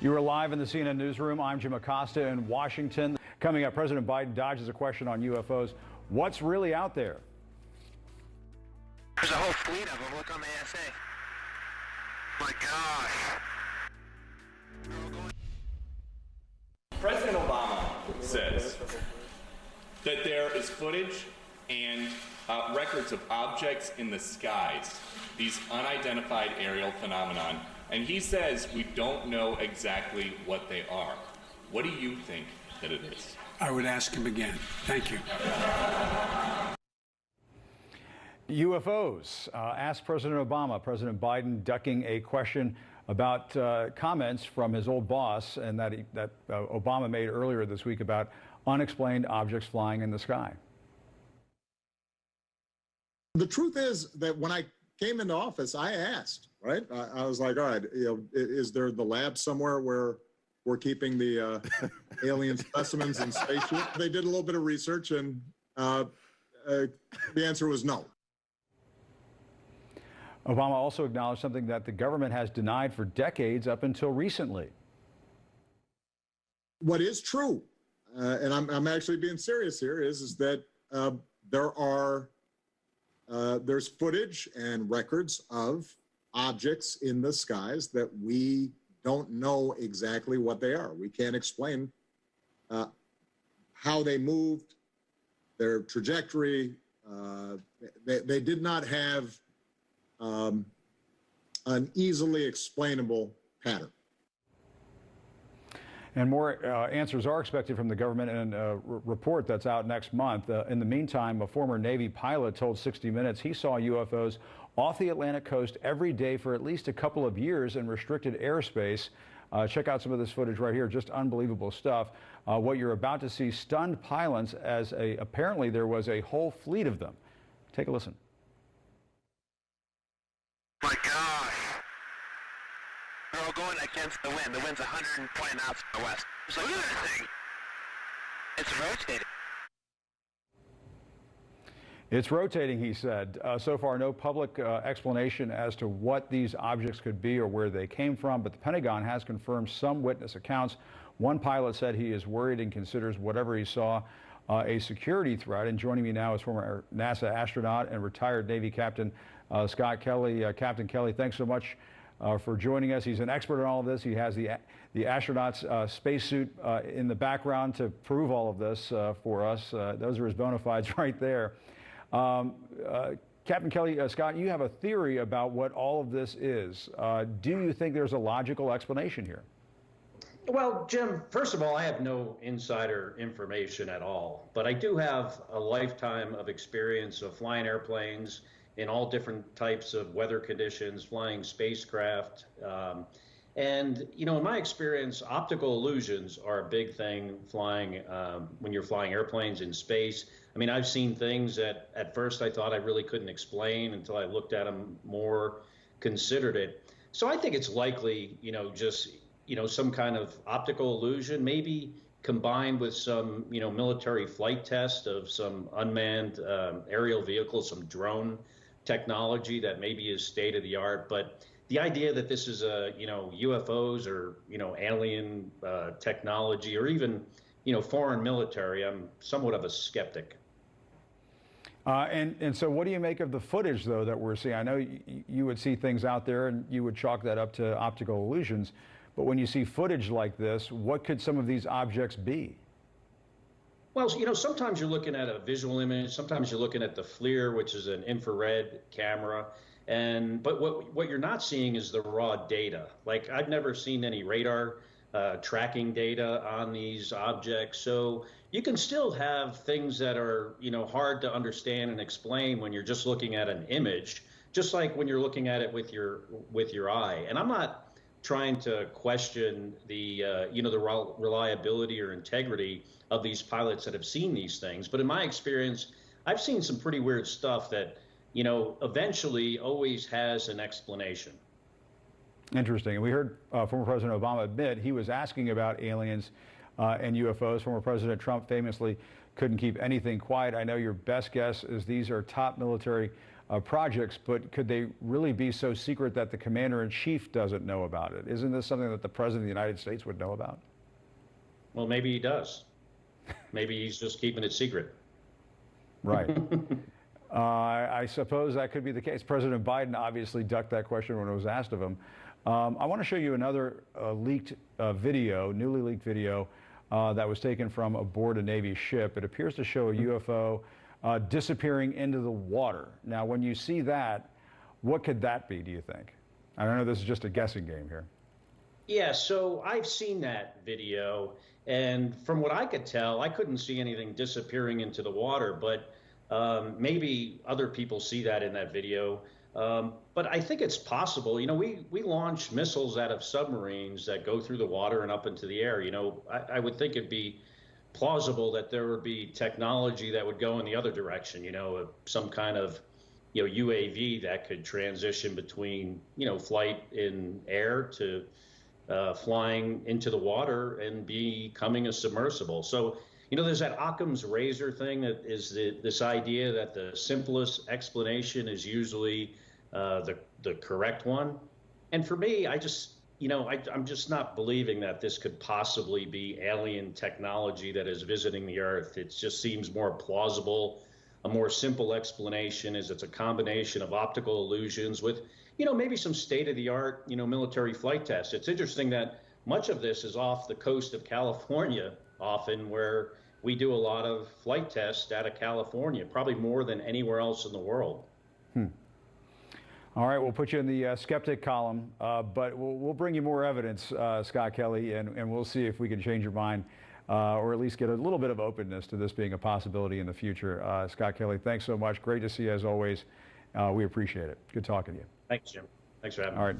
You are live in the CNN newsroom. I'm Jim Acosta in Washington. Coming up, President Biden dodges a question on UFOs. What's really out there? There's a whole fleet of them. Look on the ASA. My gosh. President Obama says that there is footage and records of objects in the skies, these unidentified aerial phenomenon, and he says we don't know exactly what they are. What do you think that it is? I would ask him again. Thank you. UFOs. Asked President Obama. President Biden ducking a question about comments from his old boss and that Obama made earlier this week about unexplained objects flying in the sky. The truth is that when I came into office, I asked, right? I was like, all right, is there the lab somewhere where we're keeping the alien specimens in spaceship? They did a little bit of research, and the answer was no. Obama also acknowledged something that the government has denied for decades up until recently. What is true, and I'm actually being serious here, is that there's footage and records of objects in the skies that we don't know exactly what they are. We can't explain how they moved, their trajectory. They did not have an easily explainable pattern. And more answers are expected from the government in a report that's out next month. In the meantime, a former Navy pilot told 60 Minutes he saw UFOs off the Atlantic coast every day for at least a couple of years in restricted airspace. Check out some of this footage right here. Just unbelievable stuff. What you're about to see stunned pilots as apparently there was a whole fleet of them. Take a listen. My gosh. They're all going against the wind. The wind's 120 knots from the west. So look at that thing. It's rotating. It's rotating, he said. So far, no public explanation as to what these objects could be or where they came from, but the Pentagon has confirmed some witness accounts. One pilot said he is worried and considers whatever he saw a security threat. And joining me now is former NASA astronaut and retired Navy Captain Scott Kelly. Captain Kelly, thanks so much for joining us. He's an expert on all of this. He has the astronaut's spacesuit in the background to prove all of this for us. Those are his bona fides right there. Captain Kelly, Scott, you have a theory about what all of this is. Do you think there's a logical explanation here? Well, Jim, first of all, I have no insider information at all, but I do have a lifetime of experience of flying airplanes in all different types of weather conditions, flying spacecraft. And, you know, in my experience, optical illusions are a big thing flying when you're flying airplanes in space. I mean, I've seen things that at first I thought I really couldn't explain until I looked at them more, considered it. So I think it's likely, just, some kind of optical illusion, maybe combined with some, military flight test of some unmanned aerial vehicles, some drone technology that maybe is state of the art. But the idea that this is UFOs or, alien technology or even, foreign military, I'm somewhat of a skeptic. And so what do you make of the footage, though, that we're seeing? I know you would see things out there and you would chalk that up to optical illusions. But when you see footage like this, what could some of these objects be? Well, sometimes you're looking at a visual image. Sometimes you're looking at the FLIR, which is an infrared camera. But what you're not seeing is the raw data. Like, I've never seen any radar tracking data on these objects. So you can still have things that are, hard to understand and explain when you're just looking at an image, just like when you're looking at it with your eye. And I'm not trying to question the reliability or integrity of these pilots that have seen these things. But in my experience, I've seen some pretty weird stuff that, eventually always has an explanation. Interesting. And we heard former President Obama admit he was asking about aliens and UFOs. Former President Trump famously couldn't keep anything quiet. I know your best guess is these are top military projects, but could they really be so secret that the commander-in-chief doesn't know about it? Isn't this something that the President of the United States would know about? Well, maybe he does. Maybe he's just keeping it secret. Right. I suppose that could be the case. President Biden obviously ducked that question when it was asked of him. I want to show you another leaked video, newly leaked video, that was taken from aboard a Navy ship. It appears to show a UFO disappearing into the water. Now, when you see that, what could that be, do you think? I don't know, this is just a guessing game here. Yeah, so I've seen that video, and from what I could tell, I couldn't see anything disappearing into the water, but maybe other people see that in that video. But I think it's possible. You know, we launch missiles out of submarines that go through the water and up into the air. You know, I would think it'd be plausible that there would be technology that would go in the other direction, you know, some kind of, you know, UAV that could transition between, you know, flight in air to flying into the water and becoming a submersible. So, you know, there's that Occam's razor thing that is this idea that the simplest explanation is usually the correct one. And for me, I just, you know, I'm just not believing that this could possibly be alien technology that is visiting the Earth. It just seems more plausible. A more simple explanation is it's a combination of optical illusions with, you know, maybe some state-of-the-art, you know, military flight tests. It's interesting that much of this is off the coast of California, often, where we do a lot of flight tests out of California, probably more than anywhere else in the world. All right, we'll put you in the skeptic column, but we'll bring you more evidence, Scott Kelly, and we'll see if we can change your mind or at least get a little bit of openness to this being a possibility in the future. Scott Kelly, thanks so much. Great to see you as always. We appreciate it. Good talking to you. Thanks, Jim. Thanks for having me. All right.